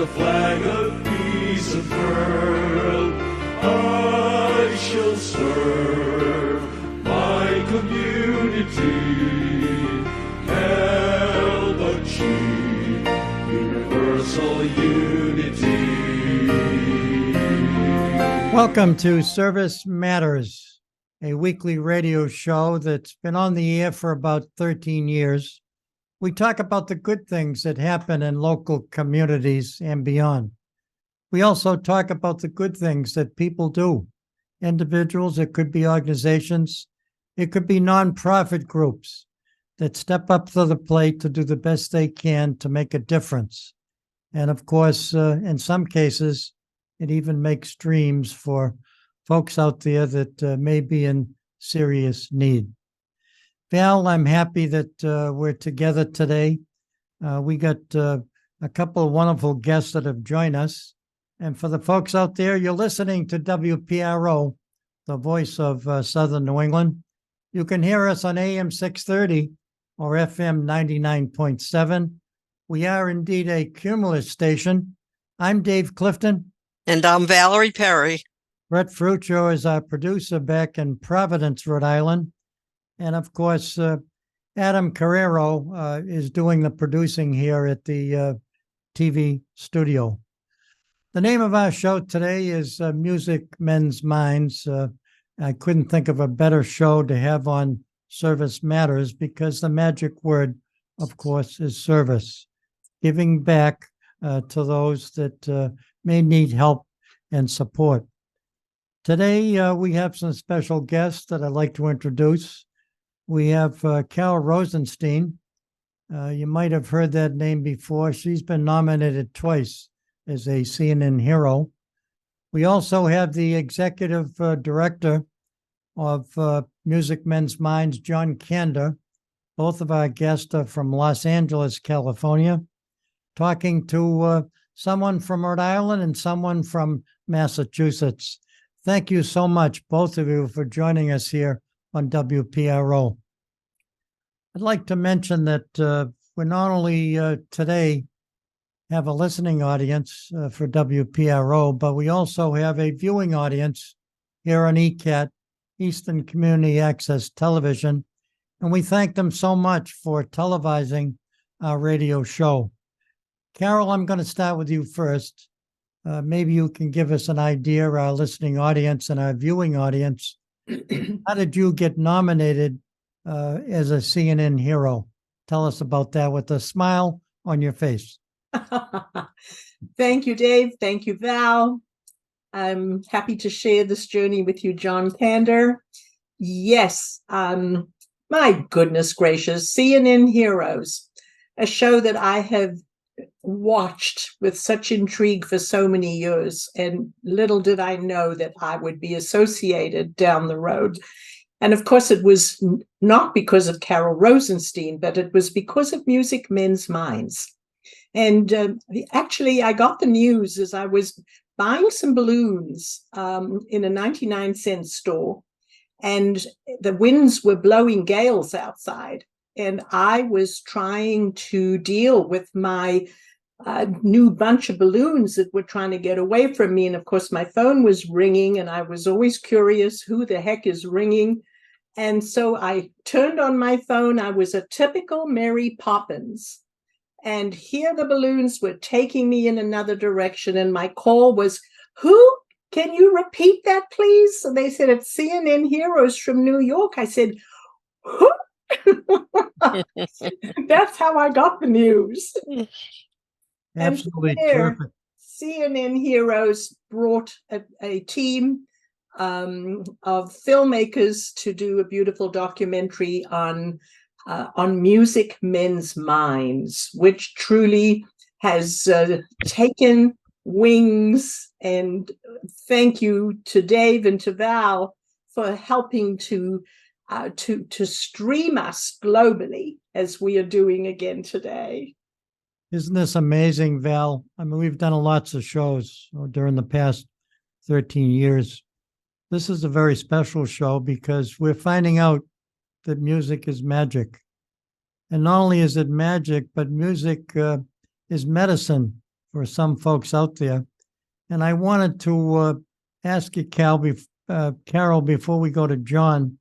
the flag of peace unfurled, I shall serve my community, held achieve universal unity. Welcome to Service Matters, a weekly radio show that's been on the air for about 13 years. We talk about the good things that happen in local communities and beyond. We also talk about the good things that people do. Individuals, it could be organizations, it could be nonprofit groups that step up to the plate to do the best they can to make a difference. And of course, in some cases, it even makes dreams for folks out there that may be in serious need. Val, I'm happy that we're together today. We got a couple of wonderful guests that have joined us. And for the folks out there, you're listening to WPRO, the voice of Southern New England. You can hear us on AM 630 or FM 99.7. We are indeed a cumulus station. I'm Dave Clifton. And I'm Valerie Perry. Brett Fruccio is our producer back in Providence, Rhode Island. And of course, Adam Carrero is doing the producing here at the TV studio. The name of our show today is Music Mends Minds. I couldn't think of a better show to have on Service Matters because the magic word, of course, is service. Giving back to those that may need help and support. Today, we have some special guests that I'd like to introduce. We have Carol Rosenstein. You might have heard that name before. She's been nominated twice as a CNN hero. We also have the executive director of Music Mends Minds, John Kander. Both of our guests are from Los Angeles, California, talking to someone from Rhode Island and someone from Massachusetts. Thank you so much, both of you, for joining us here on WPRO. I'd like to mention that we not only today have a listening audience for WPRO, but we also have a viewing audience here on ECAT, Eastern Community Access Television, and we thank them so much for televising our radio show. Carol, I'm going to start with you first. Maybe you can give us an idea, our listening audience and our viewing audience. How did you get nominated as a CNN hero? Tell us about that with a smile on your face. Thank you, Dave. Thank you, Val. I'm happy to share this journey with you, John Kander. Yes, my goodness gracious, CNN Heroes, a show that I have watched with such intrigue for so many years, and little did I know that I would be associated down the road. And of course, it was not because of Carol Rosenstein, but it was because of Music Mends Minds. And actually, I got the news as I was buying some balloons in a 99-cent store, and the winds were blowing gales outside. And I was trying to deal with my new bunch of balloons that were trying to get away from me. And of course, my phone was ringing, and I was always curious, who the heck is ringing? And so I turned on my phone. I was a typical Mary Poppins. And here the balloons were taking me in another direction. And my call was, who? Can you repeat that, please? And they said, it's CNN Heroes from New York. I said, who? That's how I got the news. Absolutely there, terrific. CNN Heroes brought a team of filmmakers to do a beautiful documentary on Music Mends Minds, which truly has taken wings. And thank you to Dave and to Val for helping to stream us globally as we are doing again today. Isn't this amazing, Val? I mean, we've done lots of shows during the past 13 years. This is a very special show because we're finding out that music is magic. And not only is it magic, but music is medicine for some folks out there. And I wanted to ask you, Carol, before we go to John,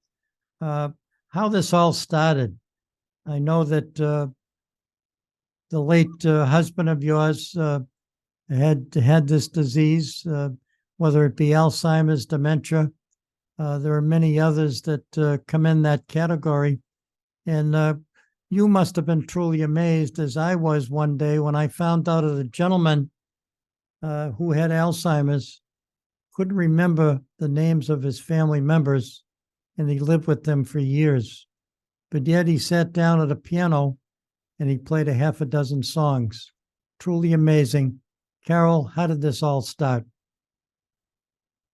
how this all started. I know that the late husband of yours had this disease, whether it be Alzheimer's, dementia. There are many others that come in that category. And you must have been truly amazed, as I was one day when I found out of a gentleman who had Alzheimer's, couldn't remember the names of his family members, and he lived with them for years. But yet he sat down at a piano and he played a half a dozen songs. Truly amazing. Carol, how did this all start?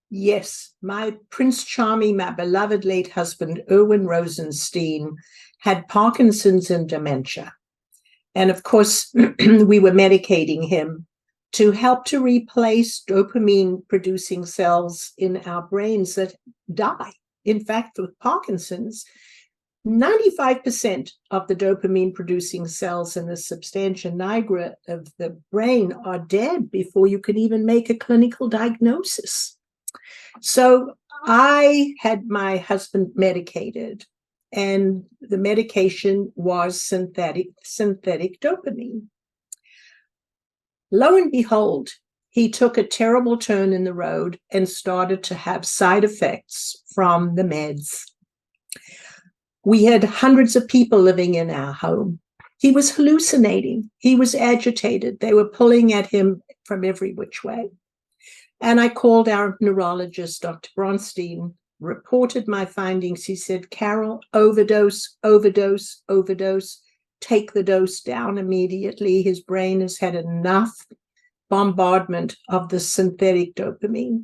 Yes, my Prince Charming, my beloved late husband, Erwin Rosenstein, had Parkinson's and dementia. And of course, we were medicating him to help to replace dopamine-producing cells in our brains that die. In fact, with Parkinson's, 95% of the dopamine-producing cells in the substantia nigra of the brain are dead before you can even make a clinical diagnosis. So I had my husband medicated, and the medication was synthetic dopamine. Lo and behold, he took a terrible turn in the road and started to have side effects from the meds. We had hundreds of people living in our home. He was hallucinating. He was agitated. They were pulling at him from every which way. And I called our neurologist, Dr. Bronstein, reported my findings. He said, Carol, overdose, overdose, overdose. Take the dose down immediately. His brain has had enough bombardment of the synthetic dopamine.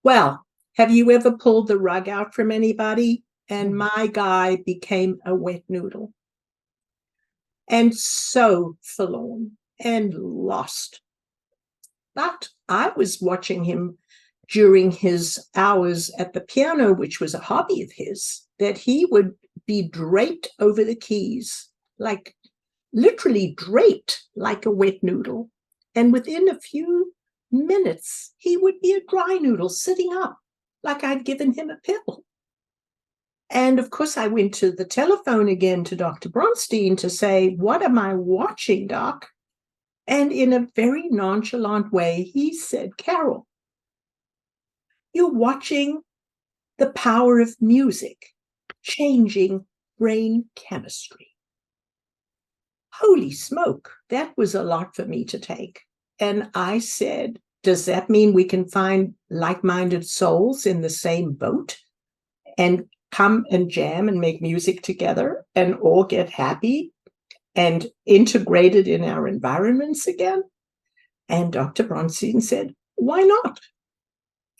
Well, have you ever pulled the rug out from anybody? And my guy became a wet noodle. And so forlorn and lost. But I was watching him during his hours at the piano, which was a hobby of his, that he would be draped over the keys, like literally draped like a wet noodle. And within a few minutes, he would be a dry noodle sitting up like I'd given him a pill. And of course, I went to the telephone again to Dr. Bronstein to say, what am I watching, Doc? And in a very nonchalant way, he said, Carol, you're watching the power of music changing brain chemistry. Holy smoke, that was a lot for me to take. And I said, does that mean we can find like-minded souls in the same boat and come and jam and make music together and all get happy and integrated in our environments again? And Dr. Bronstein said, why not?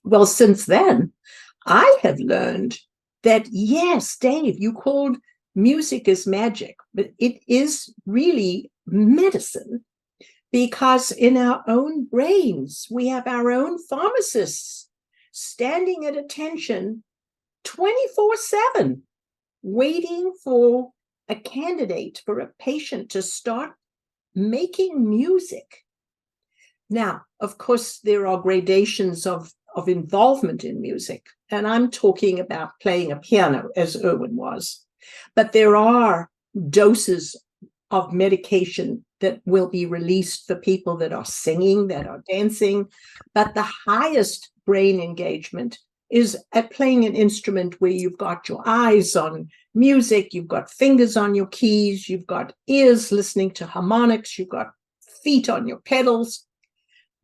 Well, since then, I have learned that, yes, Dave, you called music as magic, but it is really medicine, because in our own brains, we have our own pharmacists standing at attention 24/7, waiting for a candidate, for a patient to start making music. Now, of course, there are gradations of involvement in music, and I'm talking about playing a piano, as Erwin was. But there are doses of medication that will be released for people that are singing, that are dancing. But the highest brain engagement is at playing an instrument where you've got your eyes on music, you've got fingers on your keys, you've got ears listening to harmonics, you've got feet on your pedals.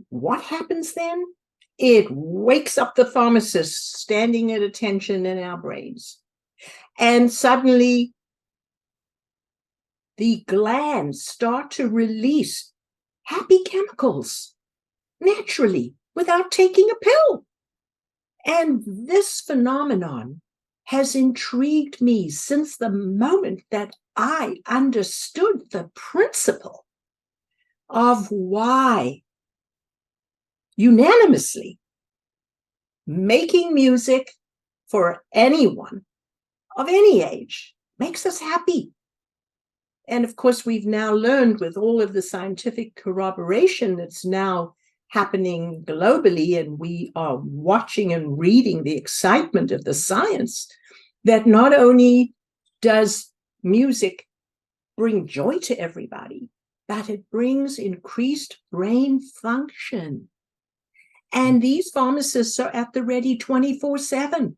What happens then? It wakes up the pharmacist standing at attention in our brains. And suddenly, the glands start to release happy chemicals naturally without taking a pill. And this phenomenon has intrigued me since the moment that I understood the principle of why unanimously making music for anyone of any age makes us happy. And of course, we've now learned with all of the scientific corroboration that's now happening globally, and we are watching and reading the excitement of the science, that not only does music bring joy to everybody, but it brings increased brain function. And these pharmacists are at the ready 24/7.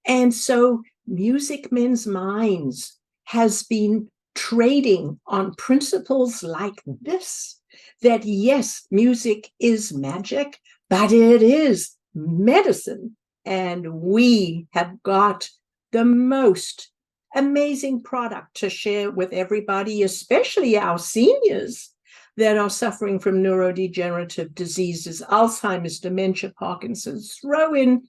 And so Music Mends Minds has been trading on principles like this, that yes, music is magic, but it is medicine. And we have got the most amazing product to share with everybody, especially our seniors that are suffering from neurodegenerative diseases, Alzheimer's, dementia, Parkinson's. Throw in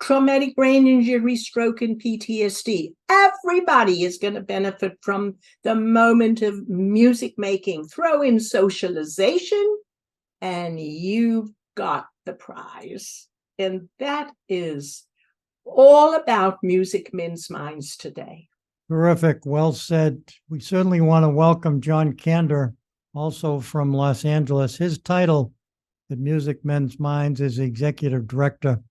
traumatic brain injury, stroke, and PTSD. Everybody is going to benefit from the moment of music making. Throw in socialization, and you've got the prize. And that is all about Music Mends Minds today. Terrific. Well said. We certainly want to welcome John Kander, also from Los Angeles. His title at Music Mends Minds is Executive Director.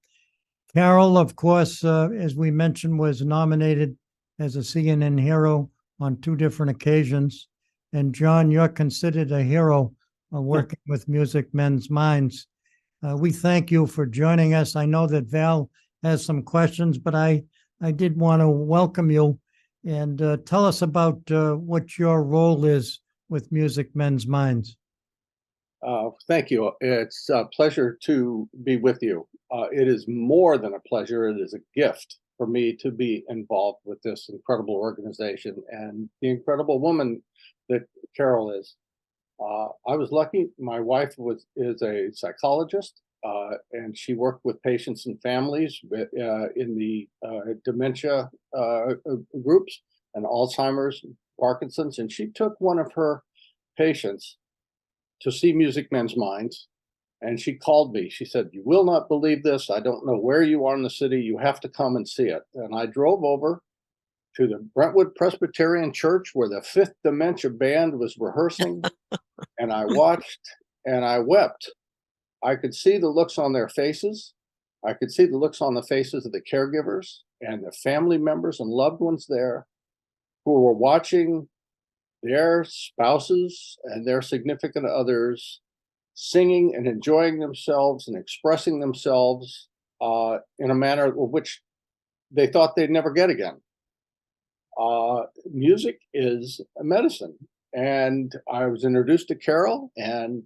Carol, of course, as we mentioned, was nominated as a CNN hero on 2 different occasions. And John, you're considered a hero working with Music Mends Minds. We thank you for joining us. I know that Val has some questions, but I did want to welcome you and tell us about what your role is with Music Mends Minds. Thank you. It's a pleasure to be with you. It is more than a pleasure. It is a gift for me to be involved with this incredible organization and the incredible woman that Carol is. I was lucky. My wife is a psychologist, and she worked with patients and families in the dementia groups and Alzheimer's, Parkinson's, and she took one of her patients to see Music Mends Minds, and she called me. She said, "You will not believe this. I don't know where you are in the city. You have to come and see it." And I drove over to the Brentwood Presbyterian Church where the Fifth Dementia Band was rehearsing, and I watched and I wept. I could see the looks on their faces. I could see the looks on the faces of the caregivers and the family members and loved ones there who were watching their spouses and their significant others singing and enjoying themselves and expressing themselves in a manner which they thought they'd never get again. Music is a medicine. And I was introduced to Carol, and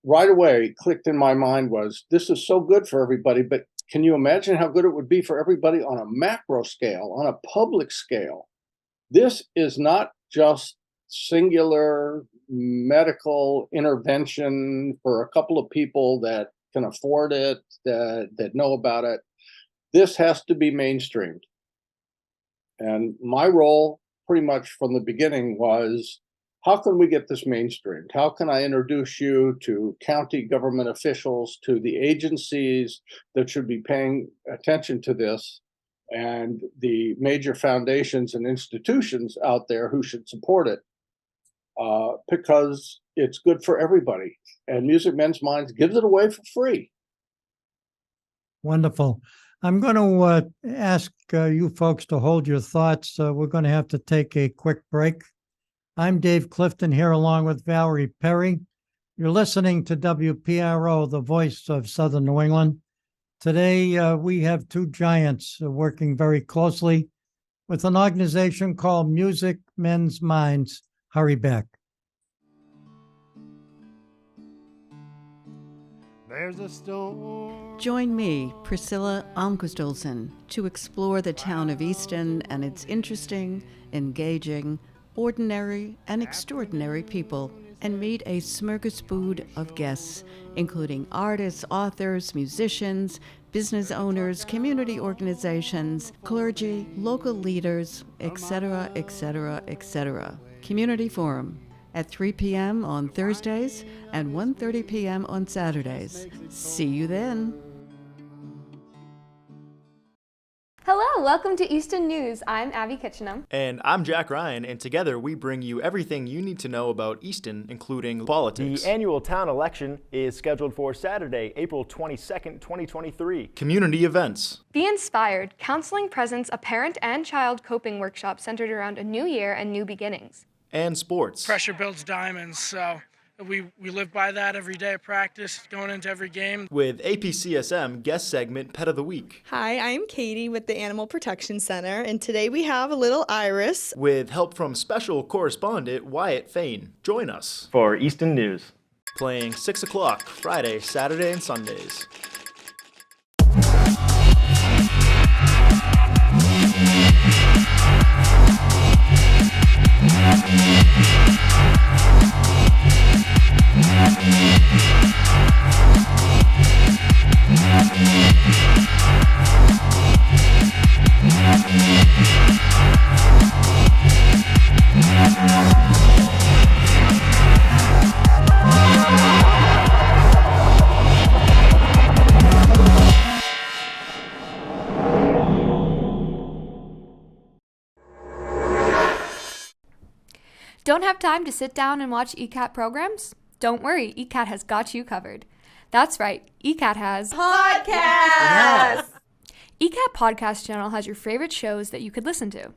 right away clicked in my mind was, this is so good for everybody, but can you imagine how good it would be for everybody on a macro scale, on a public scale? This is not just singular medical intervention for a couple of people that can afford it, that know about it. This has to be mainstreamed. And my role pretty much from the beginning was, how can we get this mainstreamed? How can I introduce you to county government officials, to the agencies that should be paying attention to this, and the major foundations and institutions out there who should support it, because it's good for everybody. And Music Mends Minds gives it away for free. Wonderful. I'm going to ask you folks to hold your thoughts. We're going to have to take a quick break. I'm Dave Clifton here along with Valerie Perry. You're listening to WPRO, the voice of Southern New England. Today, we have 2 giants working very closely with an organization called Music Mends Minds. Hurry back. There's a storm. Join me, Priscilla Almquist-Olsen, to explore the town of Easton and its interesting, engaging, ordinary, and extraordinary people, and meet a smorgasbord of guests, including artists, authors, musicians, business owners, community organizations, clergy, local leaders, etc., etc., etc. Community Forum at 3 p.m. on Thursdays and 1:30 p.m. on Saturdays. See you then. Hello, welcome to Easton News. I'm Abby Kitchenham. And I'm Jack Ryan, and together we bring you everything you need to know about Easton, including politics. The annual town election is scheduled for Saturday, April 22nd, 2023. Community events. Be Inspired. Counseling presents a parent and child coping workshop centered around a new year and new beginnings. And sports. Pressure builds diamonds, so we live by that every day of practice, going into every game. With APCSM guest segment Pet of the Week. Hi, I'm Katie with the Animal Protection Center, and today we have a little Iris. With help from special correspondent Wyatt Fain. Join us for Easton News. Playing 6 o'clock Friday, Saturday, and Sundays. Don't have time to sit down and watch ECAT programs? Don't worry, ECAT has got you covered. That's right, ECAT has Podcasts! Yes! ECAT Podcast Channel has your favorite shows that you could listen to.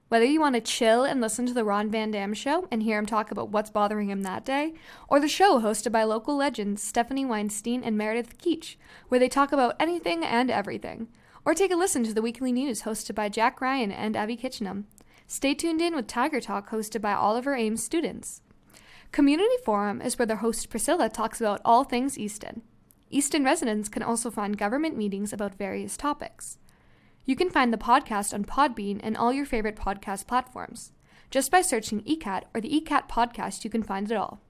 Whether you want to chill and listen to the Ron Van Dam Show and hear him talk about what's bothering him that day, or the show hosted by local legends Stephanie Weinstein and Meredith Keach, where they talk about anything and everything, or take a listen to the weekly news hosted by Jack Ryan and Abby Kitchenham. Stay tuned in with Tiger Talk hosted by Oliver Ames students. Community Forum is where their host Priscilla talks about all things Easton. Easton residents can also find government meetings about various topics. You can find the podcast on Podbean and all your favorite podcast platforms. Just by searching ECAT or the ECAT podcast, you can find it all.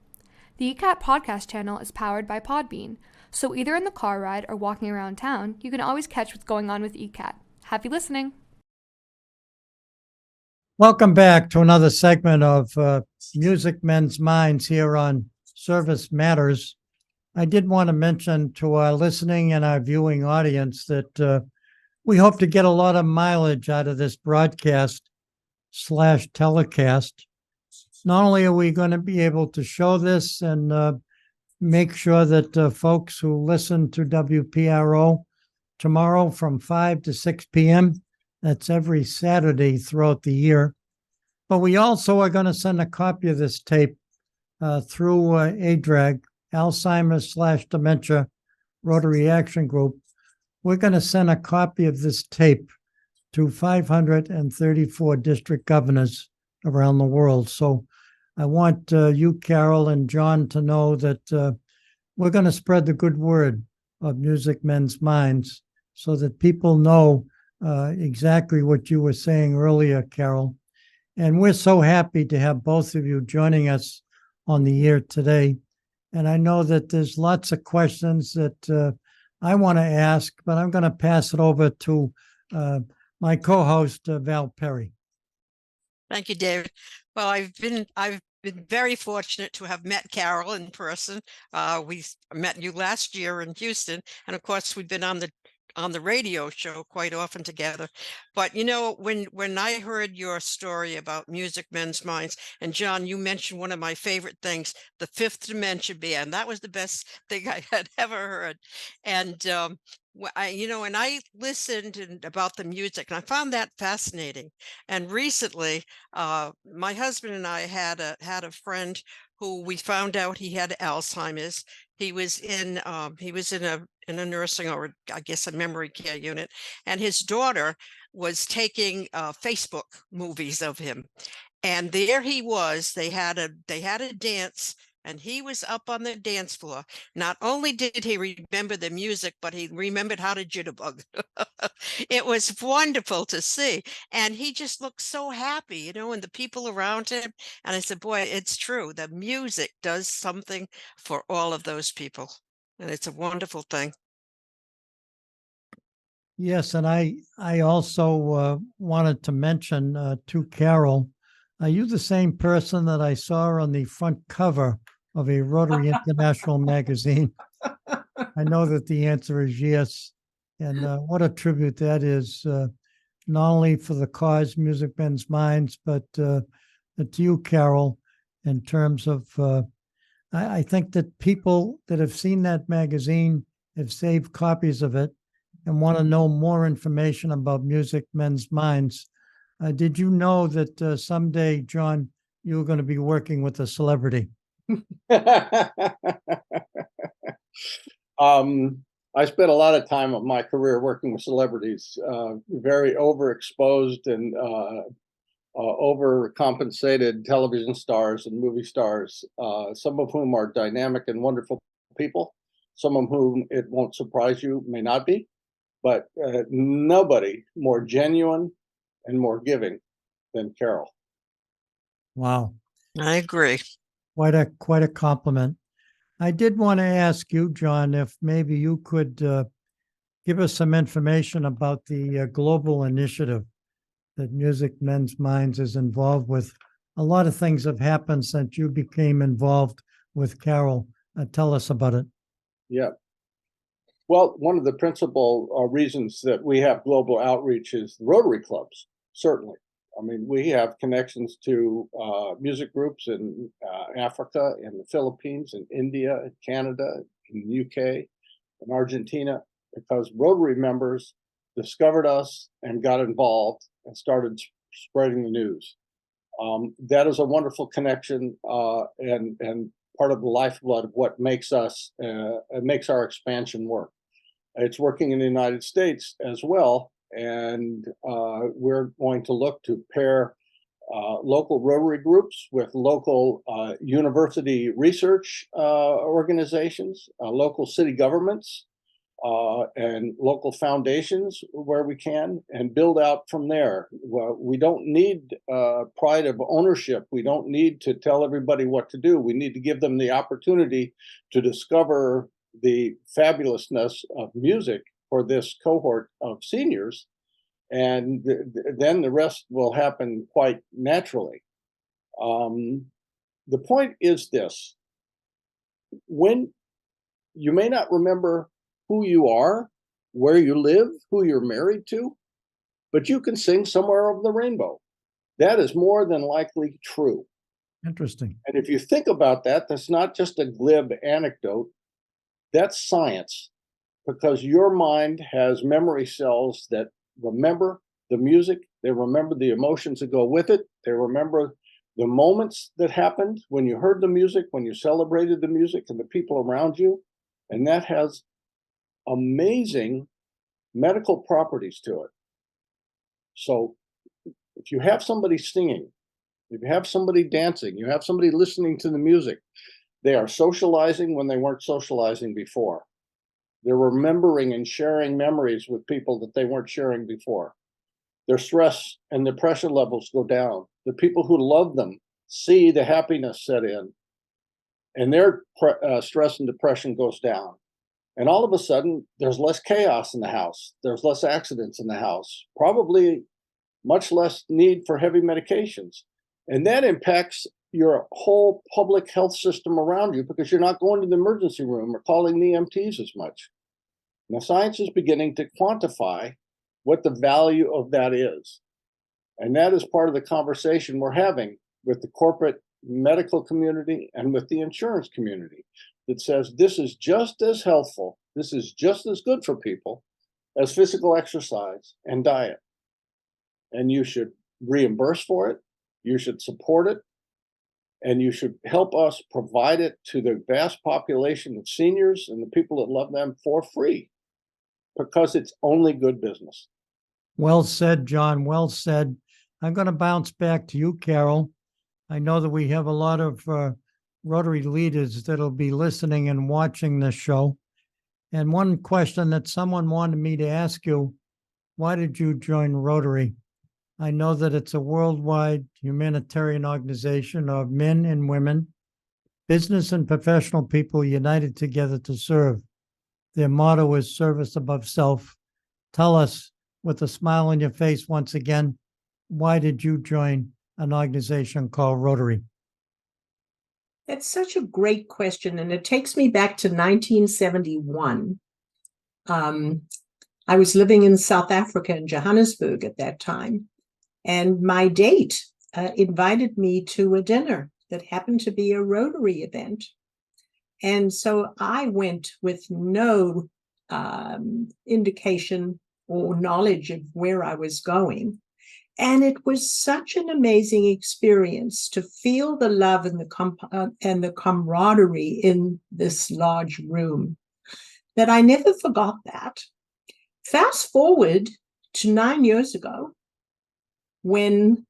The ECAT podcast channel is powered by Podbean, so either in the car ride or walking around town, you can always catch what's going on with ECAT. Happy listening! Welcome back to another segment of Music Men's Minds here on Service Matters. I did want to mention to our listening and our viewing audience that we hope to get a lot of mileage out of this broadcast/telecast. Not only are we going to be able to show this and make sure that folks who listen to WPRO tomorrow from 5 to 6 p.m., that's every Saturday throughout the year. But we also are going to send a copy of this tape through ADRAG, Alzheimer's/Dementia Rotary Action Group. We're going to send a copy of this tape to 534 district governors around the world. So I want you, Carol, and John to know that we're going to spread the good word of Music Men's Minds so that people know exactly what you were saying earlier, Carol. And we're so happy to have both of you joining us on the air today. And I know that there's lots of questions that I want to ask, but I'm going to pass it over to my co-host, Val Perry. Thank you, David. Well, I've been very fortunate to have met Carol in person. We met you last year in Houston, and of course, we've been on the radio show quite often together. But you know, when I heard your story about Music Men's Minds, and John, you mentioned one of my favorite things, the Fifth Dimension Band. That was the best thing I had ever heard. And I listened about the music, and I found that fascinating. And recently, my husband and I had a friend who we found out he had Alzheimer's. He was in a nursing, or I guess a memory care unit, and his daughter was taking Facebook movies of him. And there he was. They had a dance, and he was up on the dance floor. Not only did he remember the music, but he remembered how to jitterbug. It was wonderful to see. And he just looked so happy, and the people around him. And I said, boy, it's true. The music does something for all of those people. And it's a wonderful thing. Yes, and I also wanted to mention to Carol, are you the same person that I saw on the front cover of a Rotary International magazine? I know that the answer is yes. And what a tribute that is, not only for the cause Music Mends Minds, but to you, Carol, in terms of, I think that people that have seen that magazine have saved copies of it and want to know more information about Music Mends Minds. Did you know that someday, John, you were going to be working with a celebrity? I spent a lot of time of my career working with celebrities, very overexposed and overcompensated television stars and movie stars, some of whom are dynamic and wonderful people, some of whom, it won't surprise you, may not be, but nobody more genuine and more giving than Carol. Wow. I agree. Quite a compliment. I did want to ask you, John, if maybe you could give us some information about the global initiative that Music Mends Minds is involved with. A lot of things have happened since you became involved with Carol. Tell us about it. Yeah. Well, one of the principal reasons that we have global outreach is the Rotary clubs, certainly. I mean, we have connections to music groups in Africa, in the Philippines, in India, in Canada, in the UK, in Argentina, because Rotary members discovered us and got involved and started spreading the news. That is a wonderful connection and part of the lifeblood of what makes us makes our expansion work. It's working in the United States as well. And we're going to look to pair local Rotary groups with local university research organizations, local city governments, and local foundations where we can, and build out from there. Well, we don't need pride of ownership. We don't need to tell everybody what to do. We need to give them the opportunity to discover the fabulousness of music for this cohort of seniors, and then the rest will happen quite naturally. The point is this: when you may not remember who you are, where you live, who you're married to, but you can sing somewhere over the rainbow. That is more than likely true. Interesting. And if you think about that, that's not just a glib anecdote, that's science. Because your mind has memory cells that remember the music, they remember the emotions that go with it, they remember the moments that happened when you heard the music, when you celebrated the music and the people around you, and that has amazing medical properties to it. So if you have somebody singing, if you have somebody dancing, you have somebody listening to the music, they are socializing when they weren't socializing before. They're remembering and sharing memories with people that they weren't sharing before. Their stress and depression levels go down. The people who love them see the happiness set in, and their stress and depression goes down. And all of a sudden, there's less chaos in the house. There's less accidents in the house, probably much less need for heavy medications. And that impacts your whole public health system around you because you're not going to the emergency room or calling the EMTs as much. Now, science is beginning to quantify what the value of that is. And that is part of the conversation we're having with the corporate medical community and with the insurance community that says this is just as helpful, this is just as good for people as physical exercise and diet. And you should reimburse for it, you should support it, and you should help us provide it to the vast population of seniors and the people that love them for free, because it's only good business. Well said, John. Well said. I'm going to bounce back to you, Carol. I know that we have a lot of Rotary leaders that'll be listening and watching this show. And one question that someone wanted me to ask you, why did you join Rotary? I know that it's a worldwide humanitarian organization of men and women, business and professional people united together to serve. Their motto is service above self. Tell us, with a smile on your face once again, why did you join an organization called Rotary? That's such a great question, and it takes me back to 1971. I was living in South Africa, in Johannesburg at that time, and my date invited me to a dinner that happened to be a Rotary event. And so I went with no indication or knowledge of where I was going. And it was such an amazing experience to feel the love and the camaraderie in this large room that I never forgot that. Fast forward to 9 years ago, when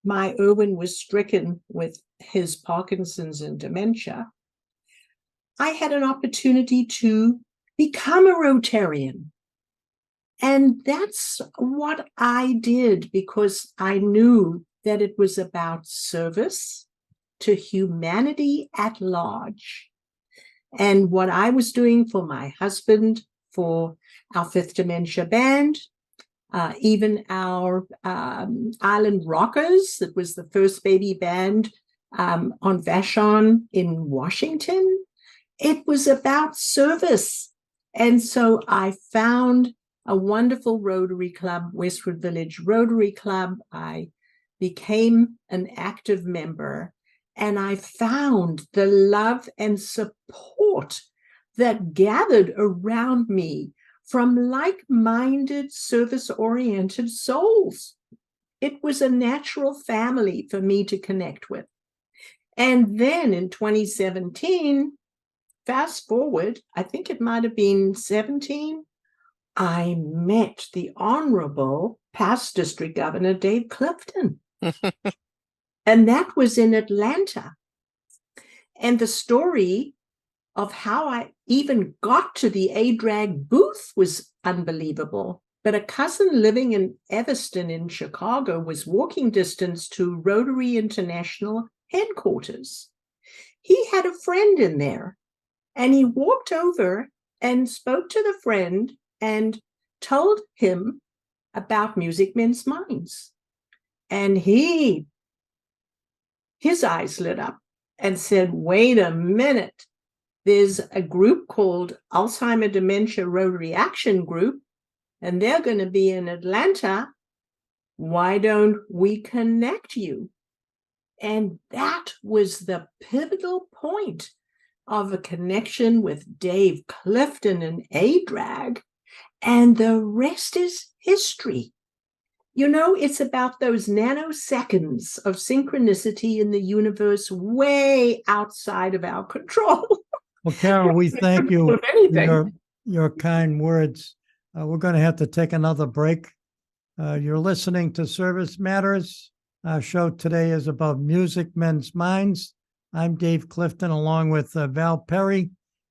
my Erwin was stricken with his Parkinson's and dementia, I had an opportunity to become a Rotarian. And that's what I did, because I knew that it was about service to humanity at large. And what I was doing for my husband, for our Fifth Dementia Band, even our Island Rockers, that was the first baby band on Vashon in Washington. It was about service. And so I found a wonderful Rotary Club, Westwood Village Rotary Club. I became an active member, and I found the love and support that gathered around me from like-minded, service-oriented souls. It was a natural family for me to connect with. And then in 2017, fast forward, I think it might have been 17, I met the Honorable past District Governor Dave Clifton. And that was in Atlanta. And the story of how I even got to the ADRAG booth was unbelievable. But a cousin living in Evanston in Chicago was walking distance to Rotary International headquarters. He had a friend in there, and he walked over and spoke to the friend and told him about Music Mends Minds. And his eyes lit up and said, wait a minute, there's a group called Alzheimer Dementia Rotary Action Group, and they're going to be in Atlanta. Why don't we connect you? And that was the pivotal point of a connection with Dave Clifton and ADRAG, and the rest is history. You know, it's about those nanoseconds of synchronicity in the universe way outside of our control. Well, Carol, we thank you for your kind words. We're going to have to take another break. You're listening to Service Matters. Our show today is about Music Mends Minds. I'm Dave Clifton, along with Val Perry.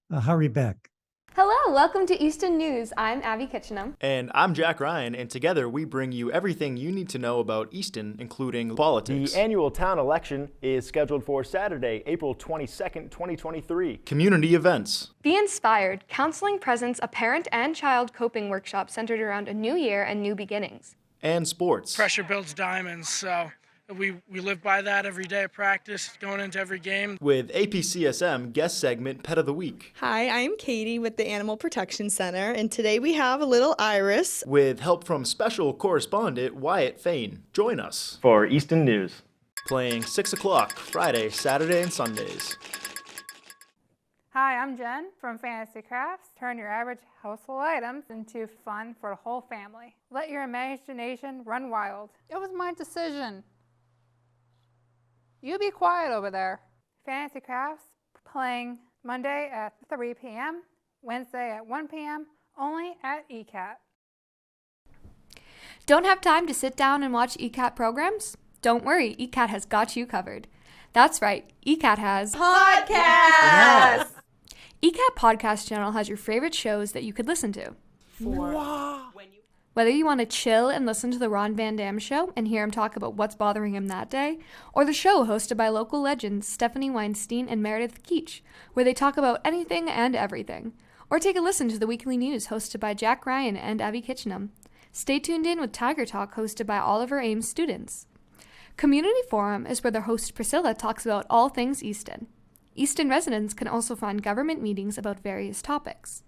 Hurry back. Hello, welcome to Easton News. I'm Abby Kitchenham. And I'm Jack Ryan, and together we bring you everything you need to know about Easton, including politics. The annual town election is scheduled for Saturday, April 22nd, 2023. Community events. Be Inspired. Counseling presents a parent and child coping workshop centered around a new year and new beginnings. And sports. Pressure builds diamonds, so we live by that every day of practice, going into every game. With APCSM guest segment Pet of the Week. Hi, I'm Katie with the Animal Protection Center, and today we have a little Iris. With help from special correspondent Wyatt Fain. Join us For Easton News. Playing 6 o'clock, Friday, Saturday, and Sundays. Hi, I'm Jen from Fantasy Crafts. Turn your average household items into fun for the whole family. Let your imagination run wild. It was my decision. You be quiet over there. Fantasy Crafts playing Monday at 3 p.m., Wednesday at 1 p.m., only at ECAT. Don't have time to sit down and watch ECAT programs? Don't worry, ECAT has got you covered. That's right, ECAT has Podcasts! Yes. ECAT Podcast Channel has your favorite shows that you could listen to. Whether you want to chill and listen to the Ron Van Dam Show and hear him talk about what's bothering him that day, or the show hosted by local legends Stephanie Weinstein and Meredith Keach, where they talk about anything and everything, or take a listen to the weekly news hosted by Jack Ryan and Abby Kitchenham. Stay tuned in with Tiger Talk hosted by Oliver Ames students. Community Forum is where their host Priscilla talks about all things Easton. Easton residents can also find government meetings about various topics.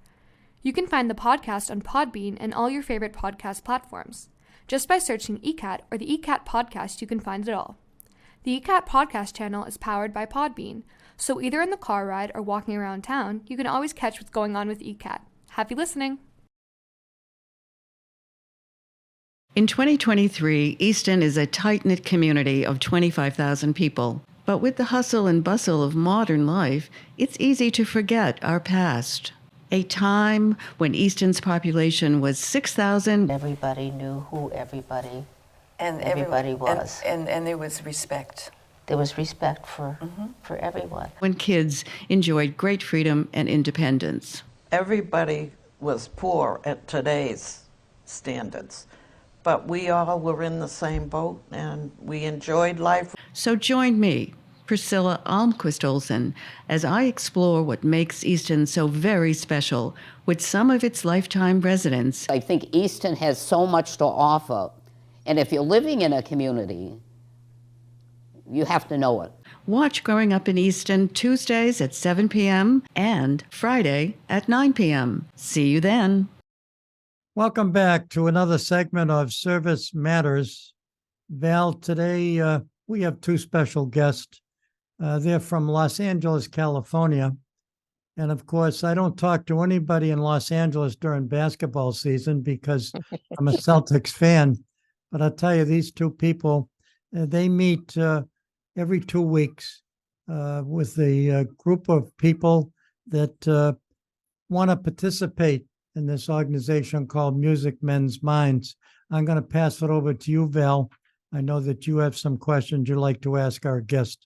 You can find the podcast on Podbean and all your favorite podcast platforms. Just by searching ECAT or the ECAT podcast, you can find it all. The ECAT podcast channel is powered by Podbean, so either in the car ride or walking around town, you can always catch what's going on with ECAT. Happy listening! In 2023, Easton is a tight-knit community of 25,000 people. But with the hustle and bustle of modern life, it's easy to forget our past. A time when Easton's population was 6,000. Everybody knew who everybody everyone was. And there was respect. There was respect for everyone. When kids enjoyed great freedom and independence. Everybody was poor at today's standards, but we all were in the same boat and we enjoyed life. So join me, Priscilla Almquist Olsen, as I explore what makes Easton so very special with some of its lifetime residents. I think Easton has so much to offer, and if you're living in a community, you have to know it. Watch Growing Up in Easton Tuesdays at 7 p.m. and Friday at 9 p.m. See you then. Welcome back to another segment of Service Matters. Val, today we have two special guests. They're from Los Angeles, California. And of course, I don't talk to anybody in Los Angeles during basketball season because I'm a Celtics fan. But I'll tell you, these two people, they meet every 2 weeks with a group of people that want to participate in this organization called Mends. I'm going to pass it over to you, Val. I know that you have some questions you'd like to ask our guest.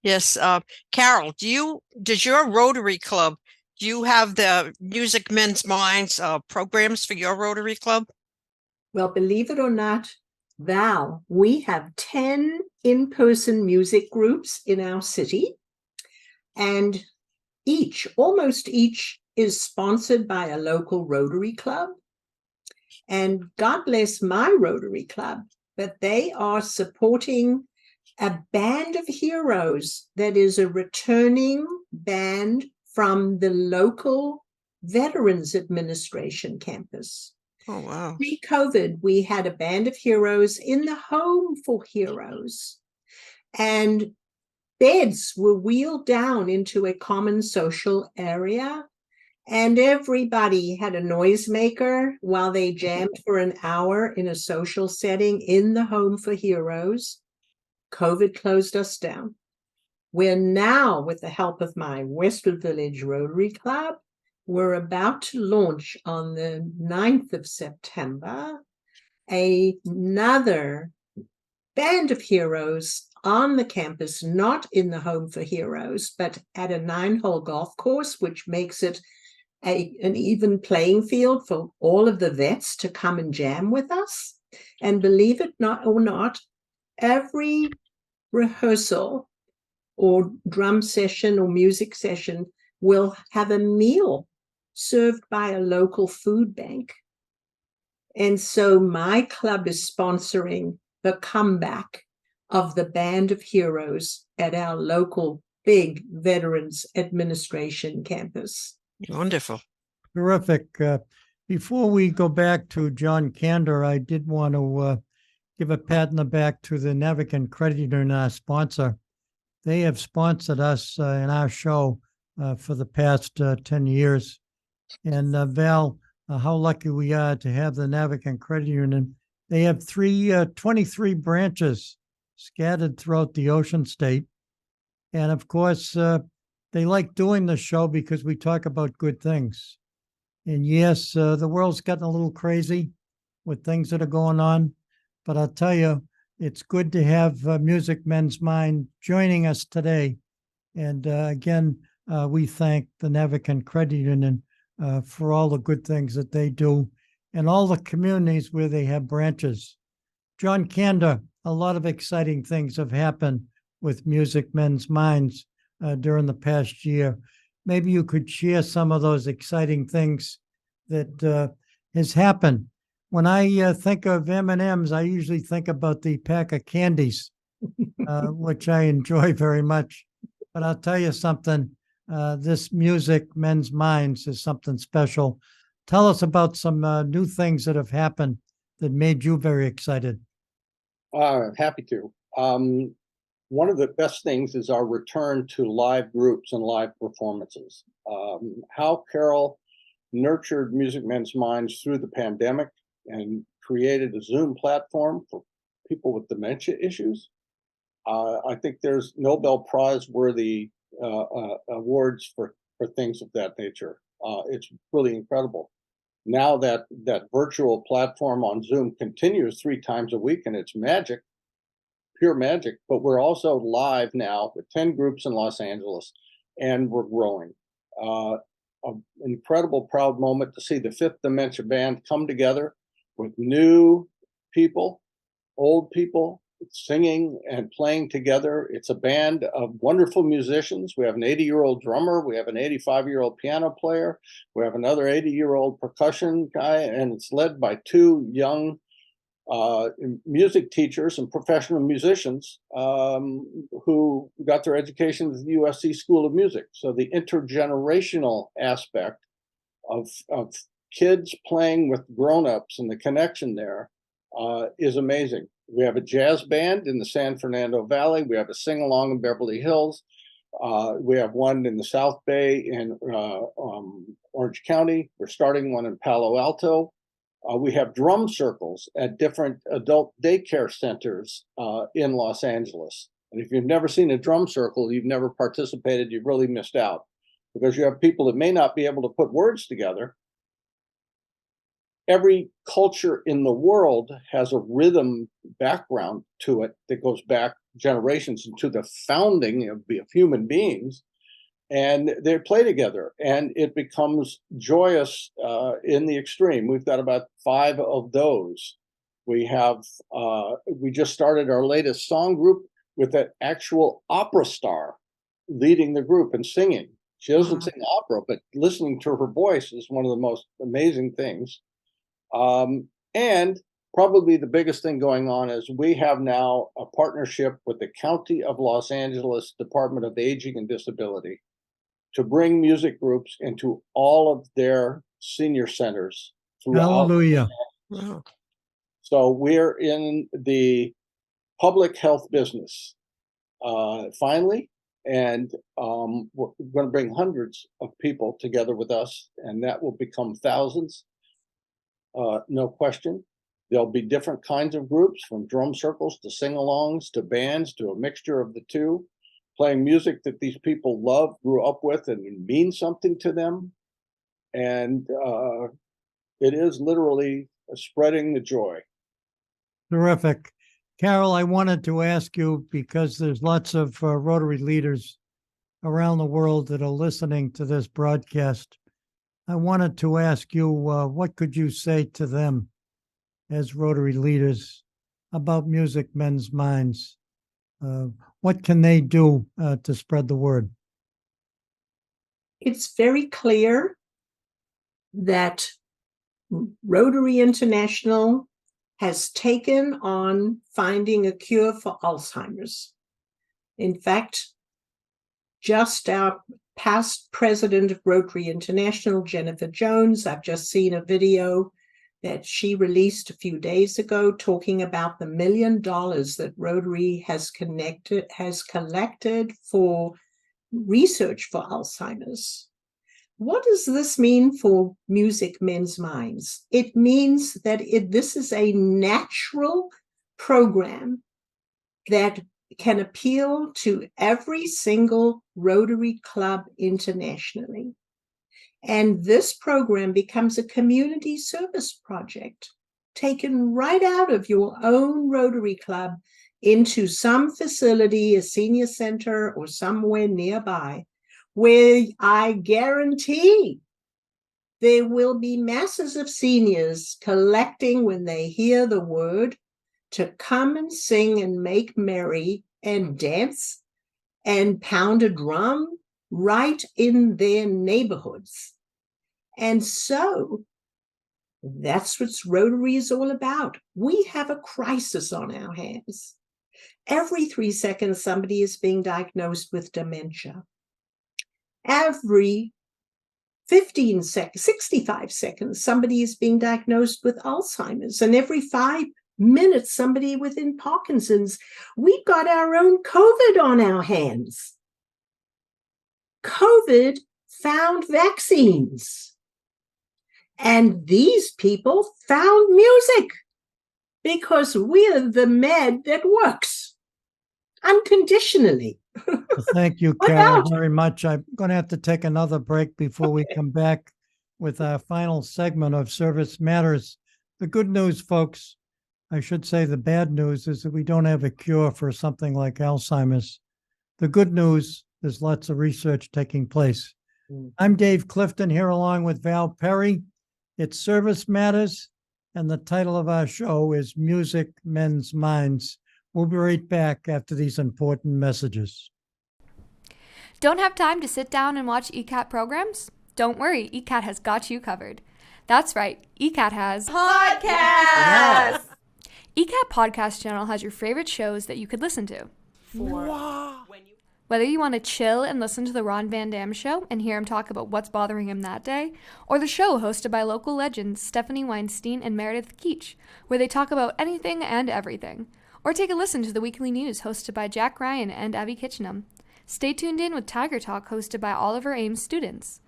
Yes, Carol, does your Rotary Club, do you have the Mends programs for your Rotary Club? Well, believe it or not, Val, we have 10 in-person music groups in our city, and almost each is sponsored by a local Rotary Club. And God bless my Rotary Club, but they are supporting a band of heroes that is a returning band from the local Veterans Administration campus. Oh, wow. Pre-COVID, we had a band of heroes in the Home for Heroes, and beds were wheeled down into a common social area, and everybody had a noisemaker while they jammed for an hour in a social setting in the Home for Heroes. COVID closed us down. We're now, with the help of my Westwood Village Rotary Club, we're about to launch on the 9th of September another band of heroes on the campus, not in the Home for Heroes, but at a 9-hole golf course, which makes it an even playing field for all of the vets to come and jam with us. And believe it or not, every rehearsal or drum session or music session will have a meal served by a local food bank. And so my club is sponsoring the comeback of the Band of Heroes at our local big Veterans Administration campus. Wonderful. Terrific. Before we go back to John Kander, I did want to give a pat on the back to the Navican Credit Union, our sponsor. They have sponsored us in our show for the past 10 years. And Val, how lucky we are to have the Navican Credit Union. They have 23 branches scattered throughout the Ocean State. And of course, they like doing the show because we talk about good things. And yes, the world's gotten a little crazy with things that are going on. But I'll tell you, it's good to have Music Men's Mind joining us today. And again, we thank the Navican Credit Union for all the good things that they do and all the communities where they have branches. John Kander, a lot of exciting things have happened with Music Men's Minds during the past year. Maybe you could share some of those exciting things that has happened. When I think of M&Ms, I usually think about the pack of candies, which I enjoy very much. But I'll tell you something, this music, Men's Minds, is something special. Tell us about some new things that have happened that made you very excited. Happy to. One of the best things is our return to live groups and live performances. How Carol nurtured Music Men's Minds through the pandemic and created a Zoom platform for people with dementia issues. I think there's Nobel Prize worthy awards for things of that nature. It's really incredible. Now that virtual platform on Zoom continues 3 times a week, and it's magic, pure magic. But we're also live now with 10 groups in Los Angeles, and we're growing. An incredible, proud moment to see the Fifth Dementia Band come together with new people, old people, singing and playing together. It's a band of wonderful musicians. We have an 80-year-old drummer. We have an 85-year-old piano player. We have another 80-year-old percussion guy, and it's led by 2 young music teachers and professional musicians who got their education at the USC School of Music. So the intergenerational aspect of kids playing with grown-ups and the connection there is amazing. We have a jazz band in the San Fernando Valley. We have a sing-along in Beverly Hills. We have one in the South Bay in Orange County. We're starting one in Palo Alto. We have drum circles at different adult daycare centers in Los Angeles. And if you've never seen a drum circle, you've never participated, you've really missed out, because you have people that may not be able to put words together. Every culture in the world has a rhythm background to it that goes back generations into the founding of human beings, and they play together, and it becomes joyous in the extreme. We've got about 5 of those. We just started our latest song group with an actual opera star leading the group and singing. She doesn't sing opera, but listening to her voice is one of the most amazing things. And probably the biggest thing going on is we have now a partnership with the County of Los Angeles Department of Aging and Disability to bring music groups into all of their senior centers throughout. Hallelujah. Wow. So we're in the public health business finally, and we're going to bring hundreds of people together with us, and that will become thousands. No question. There'll be different kinds of groups, from drum circles to sing-alongs to bands to a mixture of the two, playing music that these people love, grew up with, and means something to them. And it is literally spreading the joy. Terrific. Carol, I wanted to ask you, because there's lots of Rotary leaders around the world that are listening to this broadcast. I wanted to ask you, what could you say to them as Rotary leaders about Music Men's Minds? What can they do to spread the word? It's very clear that Rotary International has taken on finding a cure for Alzheimer's. In fact, just our past president of Rotary International, Jennifer Jones, I've just seen a video that she released a few days ago talking about the $1 million that Rotary has collected for research for Alzheimer's. What does this mean for Music Men's Minds? It means that this is a natural program that can appeal to every single Rotary club internationally. And this program becomes a community service project taken right out of your own Rotary club into some facility, a senior center, or somewhere nearby, where I guarantee there will be masses of seniors collecting when they hear the word to come and sing and make merry and dance and pound a drum right in their neighborhoods. And so that's what Rotary is all about. We have a crisis on our hands. Every 3 seconds, somebody is being diagnosed with dementia. every 65 seconds, somebody is being diagnosed with Alzheimer's, and every 5 minutes, somebody within Parkinson's. We've got our own COVID on our hands. COVID found vaccines, and these people found music because we're the med that works unconditionally. Thank you, Carol, very much. I'm going to have to take another break before we come back with our final segment of Service Matters. The good news, folks, I should say the bad news, is that we don't have a cure for something like Alzheimer's. The good news, there's lots of research taking place. I'm Dave Clifton here along with Val Perry. It's Service Matters, and the title of our show is Music Mends Minds. We'll be right back after these important messages. Don't have time to sit down and watch ECAT programs? Don't worry, ECAT has got you covered. That's right, ECAT has Podcasts! Yes. ECAT Podcast Channel has your favorite shows that you could listen to. Whether you want to chill and listen to the Ron Van Dam Show and hear him talk about what's bothering him that day, or the show hosted by local legends Stephanie Weinstein and Meredith Keach, where they talk about anything and everything, or take a listen to the weekly news hosted by Jack Ryan and Abby Kitchenham. Stay tuned in with Tiger Talk hosted by Oliver Ames students.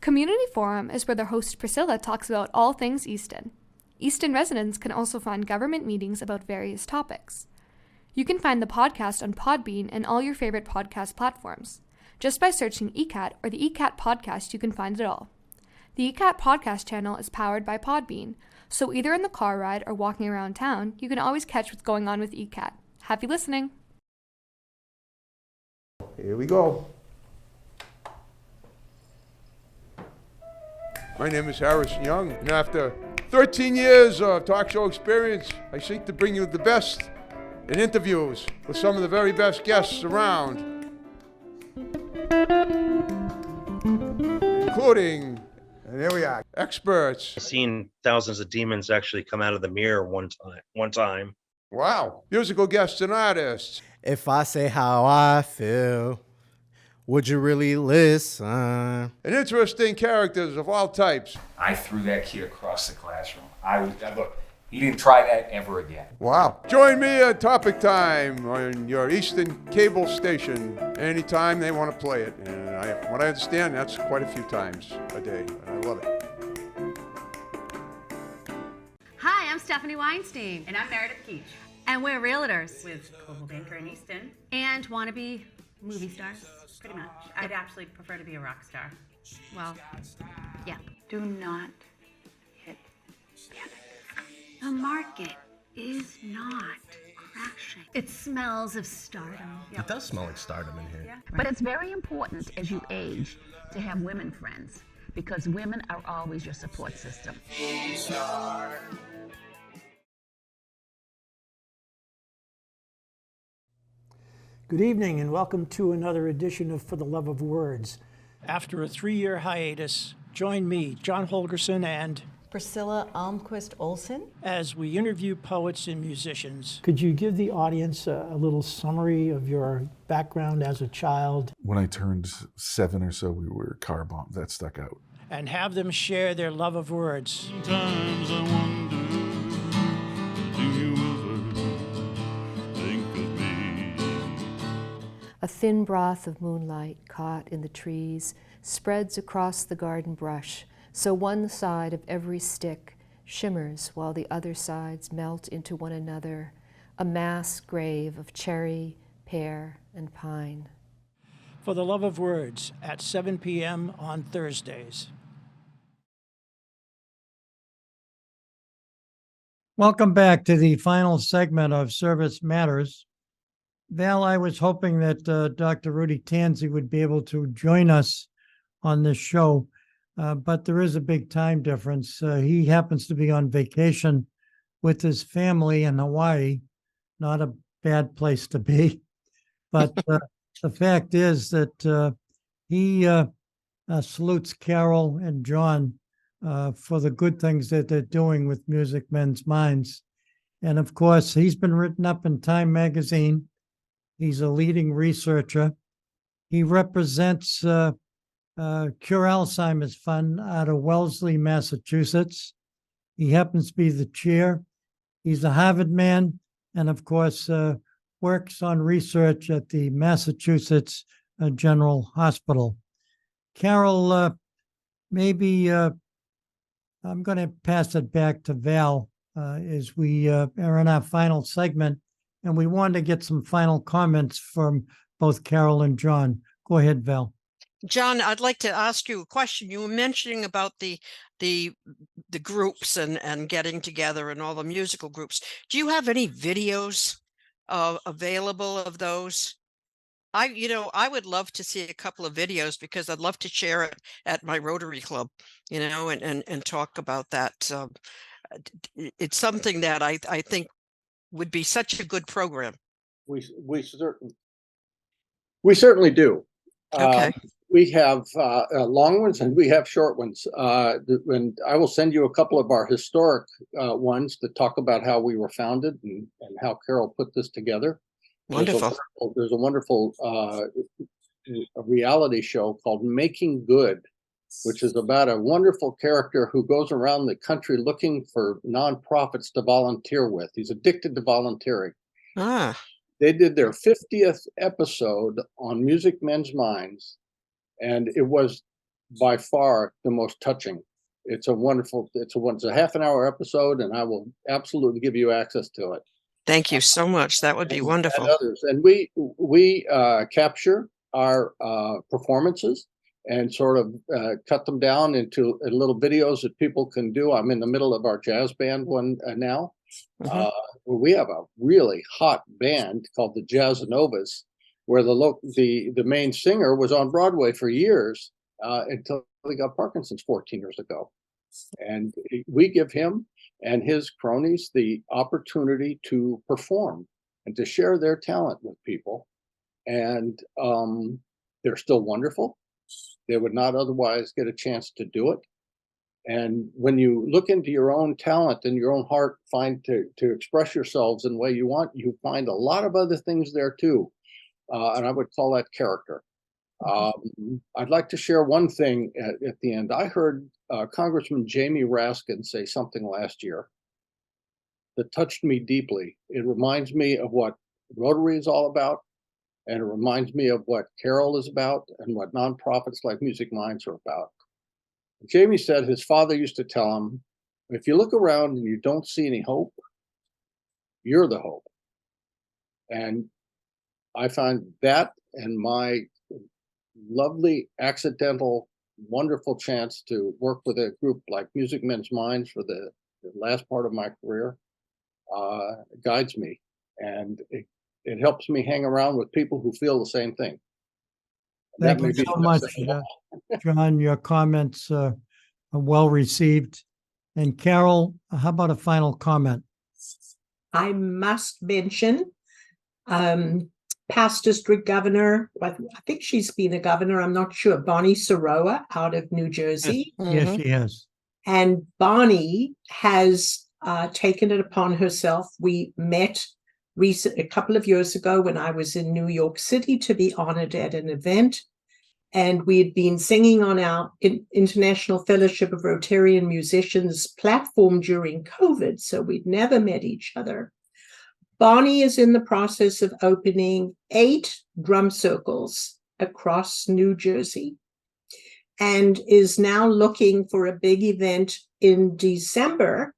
Community Forum is where their host Priscilla talks about all things Easton. Easton residents can also find government meetings about various topics. You can find the podcast on Podbean and all your favorite podcast platforms. Just by searching ECAT or the ECAT podcast, you can find it all. The ECAT podcast channel is powered by Podbean, so either in the car ride or walking around town, you can always catch what's going on with ECAT. Happy listening! Here we go. My name is Harrison Young, and after 13 years of talk show experience, I seek to bring you the best in interviews with some of the very best guests around, including, and here we are, experts. I've seen thousands of demons actually come out of the mirror one time. Wow. Musical guests and artists. If I say how I feel, would you really listen? And interesting characters of all types. I threw that kid across the classroom. Look, he didn't try that ever again. Wow. Join me at Topic Time on your Easton cable station anytime they want to play it. And what I understand, that's quite a few times a day. I love it. Hi, I'm Stephanie Weinstein. And I'm Meredith Keach. And we're realtors. With Coldwell Banker in Easton. And want to be movie stars, pretty much. I'd actually prefer to be a rock star. Well, yeah. Do not hit panic. The market is not crashing. It smells of stardom. It does smell like stardom in here. Yeah. But it's very important as you age to have women friends, because women are always your support system. Good evening and welcome to another edition of For the Love of Words. After a 3-year hiatus, join me, John Holgerson, and Priscilla Almquist Olsen, as we interview poets and musicians. Could you give the audience a little summary of your background as a child? When I turned 7 or so, we were car bombed. That stuck out. And have them share their love of words. Sometimes I wonder, do you ever think of me? A thin broth of moonlight caught in the trees spreads across the garden brush, so one side of every stick shimmers while the other sides melt into one another, a mass grave of cherry, pear, and pine. For the Love of Words at 7 p.m. on Thursdays. Welcome back to the final segment of Service Matters. Val, I was hoping that Dr. Rudy Tanzi would be able to join us on this show, but there is a big time difference. He happens to be on vacation with his family in Hawaii, not a bad place to be. But the fact is that he salutes Carol and John for the good things that they're doing with Music Mends Minds. And of course, he's been written up in Time magazine. He's a leading researcher. He represents Cure Alzheimer's Fund out of Wellesley, Massachusetts. He happens to be the chair. He's a Harvard man, and of course, works on research at the Massachusetts General Hospital. Carol, maybe I'm going to pass it back to Val as we are in our final segment, and we wanted to get some final comments from both Carol and John. Go ahead, Val. John, I'd like to ask you a question. You were mentioning about the groups and getting together and all the musical groups. Do you have any videos available of those? I would love to see a couple of videos because I'd love to share it at my Rotary Club, and talk about that. It's something that I think would be such a good program. We certainly do. Okay. We have long ones and we have short ones. And I will send you a couple of our historic ones that talk about how we were founded and how Carol put this together. Wonderful. There's a wonderful reality show called Making Good, which is about a wonderful character who goes around the country looking for nonprofits to volunteer with. He's addicted to volunteering. They did their 50th episode on Music Mends Minds, and it was by far the most touching. It's a half an hour episode, and I will absolutely give you access to it. Thank you so much. That would be wonderful. And others. And we capture our performances and sort of cut them down into little videos that people can do. I'm in the middle of our jazz band one now. We have a really hot band called the Jazz Novas, where the main singer was on Broadway for years until he got Parkinson's 14 years ago. And we give him and his cronies the opportunity to perform and to share their talent with people. And they're still wonderful. They would not otherwise get a chance to do it. And when you look into your own talent and your own heart, find to express yourselves in the way you want, you find a lot of other things there too. And I would call that character. I'd like to share one thing at the end. I heard Congressman Jamie Raskin say something last year that touched me deeply. It reminds me of what Rotary is all about, and it reminds me of what Carol is about and what nonprofits like Music Minds are about. Jamie said his father used to tell him, if you look around and you don't see any hope, you're the hope. And I find that and my lovely, accidental, wonderful chance to work with a group like Music Mends Minds for the last part of my career guides me. And it helps me hang around with people who feel the same thing. Thank you so much, John. Your comments are well received. And Carol, how about a final comment? I must mention past district governor, I think she's been a governor, I'm not sure, Bonnie Soroa out of New Jersey. Yes, she has. And Bonnie has taken it upon herself. We met a couple of years ago when I was in New York City to be honored at an event. And we had been singing on our International Fellowship of Rotarian Musicians platform during COVID, so we'd never met each other. Bonnie is in the process of opening 8 drum circles across New Jersey and is now looking for a big event in December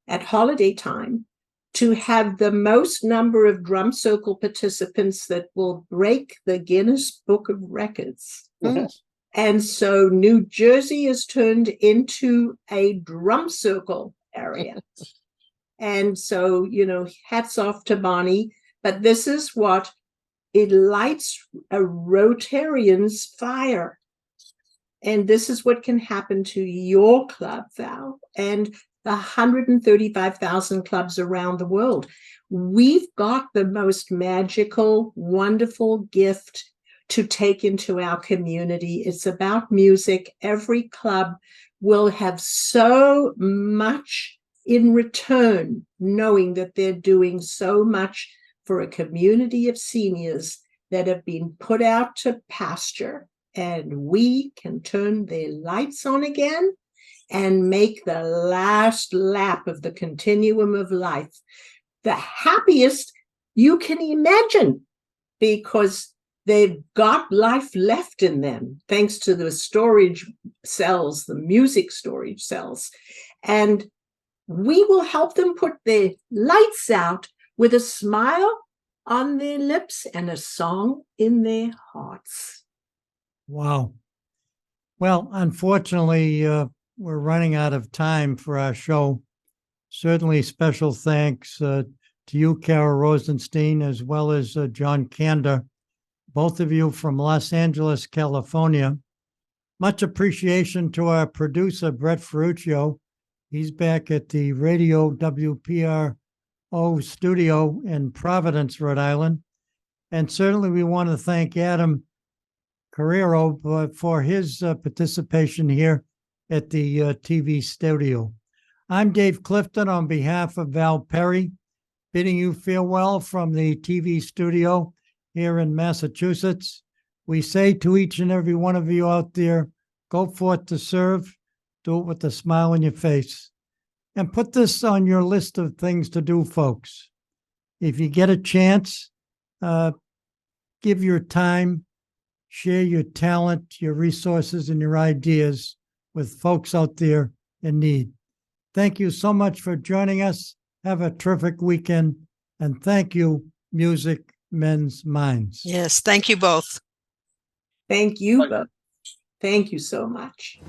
at holiday time to have the most number of drum circle participants that will break the Guinness Book of Records. And so New Jersey is turned into a drum circle area. And so, hats off to Bonnie. But this is what it lights a Rotarian's fire. And this is what can happen to your club, Val, and the 135,000 clubs around the world. We've got the most magical, wonderful gift to take into our community. It's about music. Every club will have so much in return, knowing that they're doing so much for a community of seniors that have been put out to pasture and we can turn the lights on again and make the last lap of the continuum of life the happiest you can imagine, because they've got life left in them thanks to the storage cells, the music storage cells. And we will help them put their lights out with a smile on their lips and a song in their hearts. Wow. Well, unfortunately, we're running out of time for our show. Certainly special thanks to you, Carol Rosenstein, as well as John Kander, both of you from Los Angeles, California. Much appreciation to our producer, Brett Ferruccio. He's back at the Radio WPRO studio in Providence, Rhode Island. And certainly we want to thank Adam Carrero for his participation here at the TV studio. I'm Dave Clifton on behalf of Val Perry, bidding you farewell from the TV studio here in Massachusetts. We say to each and every one of you out there, go forth to serve, do it with a smile on your face. And put this on your list of things to do, folks. If you get a chance, give your time, share your talent, your resources, and your ideas with folks out there in need. Thank you so much for joining us. Have a terrific weekend. And thank you, Music Mends Minds. Yes, thank you both. Thank you both. Thank you so much.